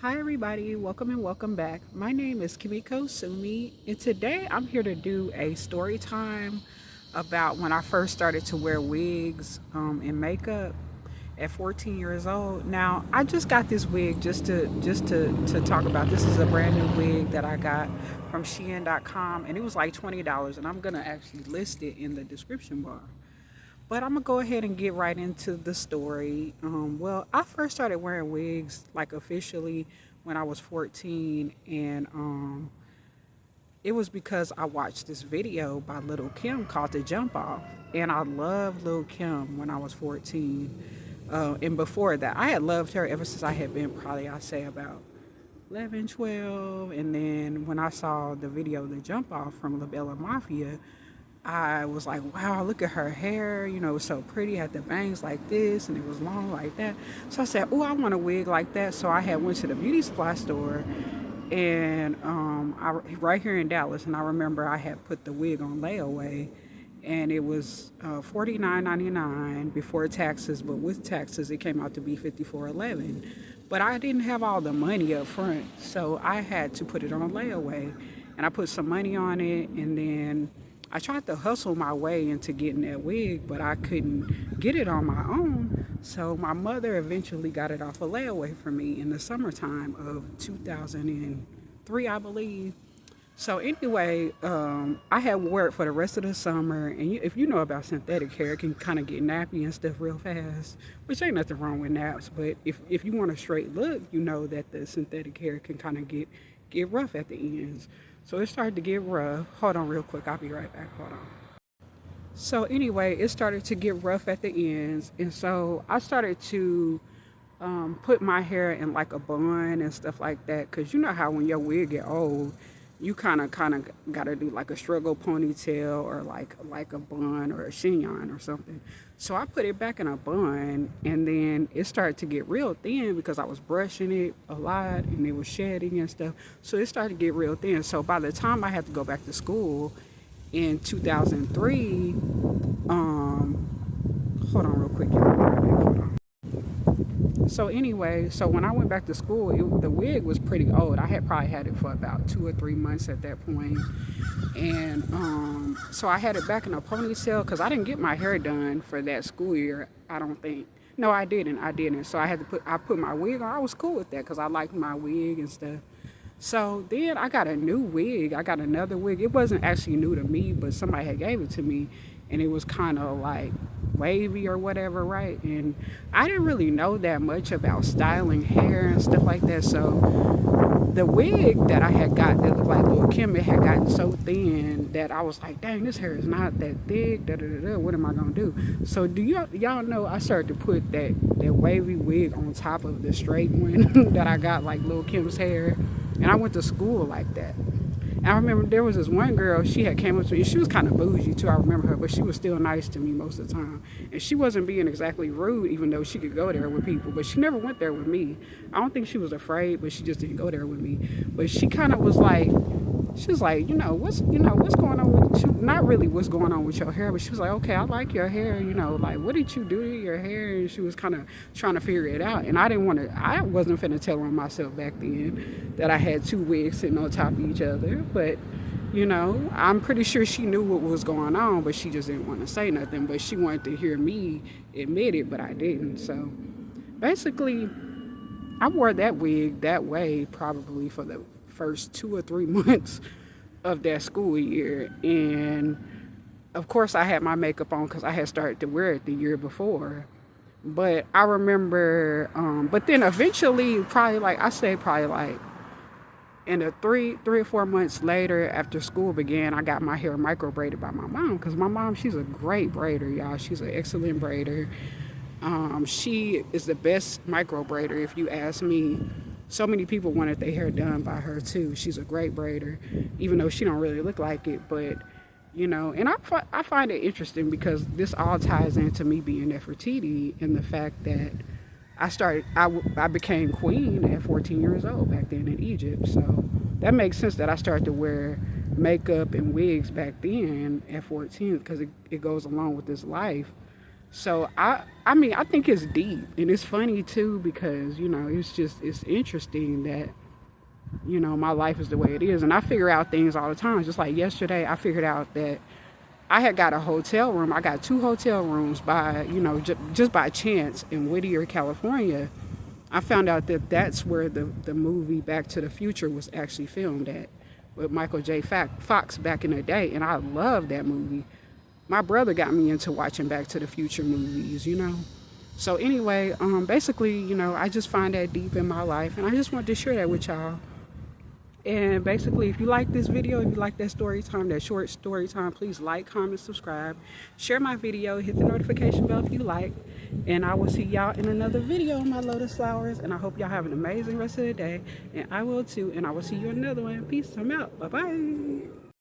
Hi everybody, welcome and welcome back. My name is Kimiko Sumi, and today I'm here to do a story time about when I first started to wear wigs and makeup at 14 years old. Now, I just got this wig just to talk about. This is a brand new wig that I got from Shein.com, and it was like $20, and I'm gonna actually list it in the description bar. But I'm gonna go ahead and get right into the story. Well, I first started wearing wigs like officially when I was 14, and it was because I watched this video by Little Kim called "The Jump Off," and I loved Little Kim when I was 14. And before that, I had loved her ever since I had been probably I say about 11, 12. And then when I saw the video "The Jump Off" from La Bella Mafia, I was like, wow, look at her hair. You know, it was so pretty. Had the bangs like this and it was long like that. So I said, oh, I want a wig like that. So I had went to the beauty supply store and right here in Dallas. And I remember I had put the wig on layaway and it was $49.99 before taxes. But with taxes, it came out to be $54.11. But I didn't have all the money up front. So I had to put it on layaway. And I put some money on it and then I tried to hustle my way into getting that wig, but I couldn't get it on my own. So my mother eventually got it off a layaway for me in the summertime of 2003, I believe. So anyway, I had wore it for the rest of the summer, and if you know about synthetic hair, it can kind of get nappy and stuff real fast, which ain't nothing wrong with naps. But if you want a straight look, you know that the synthetic hair can kind of get rough at the ends. So it started to get rough. Hold on real quick. I'll be right back. Hold on. So anyway, it started to get rough at the ends. And so I started to put my hair in like a bun and stuff like that. Because you know how when your wig get old, you kind of got to do like a struggle ponytail or like a bun or a chignon or something. So I put it back in a bun, and then it started to get real thin because I was brushing it a lot and it was shedding and stuff. So it started to get real thin. So by the time I had to go back to school in 2003, hold on real quick, y'all. Hold on. So anyway, so when I went back to school, the wig was pretty old. I had probably had it for about 2 or 3 months at that point. And so I had it back in a ponytail because I didn't get my hair done for that school year, I don't think. No, I didn't. So I put my wig on. I was cool with that because I liked my wig and stuff. So then I got a new wig. I got another wig. It wasn't actually new to me, but somebody had gave it to me, and it was kind of like wavy or whatever, right? And I didn't really know that much about styling hair and stuff like that. So the wig that I had got that looked like Lil Kim, it had gotten so thin that I was like, dang, this hair is not that thick. Da, da, da, da. What am I gonna do? So do y'all know I started to put that wavy wig on top of the straight one that I got like Lil Kim's hair. And I went to school like that. And I remember there was this one girl, she had came up to me. She was kind of bougie too, I remember her, but she was still nice to me most of the time. And she wasn't being exactly rude, even though she could go there with people. But she never went there with me. I don't think she was afraid, but she just didn't go there with me. But she kind of was like, she was like, what's going on with you? Not really what's going on with your hair, but she was like, okay, I like your hair, like what did you do to your hair? And she was kind of trying to figure it out. And I wasn't finna tell on myself back then that I had two wigs sitting on top of each other. But, I'm pretty sure she knew what was going on, but she just didn't want to say nothing. But she wanted to hear me admit it, but I didn't. So basically, I wore that wig that way probably for the first 2 or 3 months of that school year. And of course I had my makeup on because I had started to wear it the year before. But I remember, but then eventually, probably like in the 3 or 4 months later after school began, I got my hair micro braided by my mom because my mom, she's a great braider, y'all. She's an excellent braider. She is the best micro braider if you ask me. So many people wanted their hair done by her too. She's a great braider, even though she don't really look like it. But and I find it interesting because this all ties into me being Nefertiti and the fact that I became queen at 14 years old back then in Egypt. So that makes sense that I started to wear makeup and wigs back then at 14 because it goes along with this life So I mean, I think it's deep and it's funny too because, you know, it's interesting that, you know, my life is the way it is. And I figure out things all the time. Just like yesterday, I figured out that I had got a hotel room. I got 2 hotel rooms by, you know, just by chance in Whittier, California. I found out that that's where the movie Back to the Future was actually filmed at, with Michael J. Fox back in the day. And I love that movie. My brother got me into watching Back to the Future movies, you know. So anyway, basically, you know, I just find that deep in my life, and I just wanted to share that with y'all. And basically, if you like this video, if you like that story time, that short story time, please like, comment, subscribe, share my video, hit the notification bell if you like, and I will see y'all in another video on my lotus flowers. And I hope y'all have an amazing rest of the day, and I will too. And I will see you in another one. Peace. I'm out. Bye bye.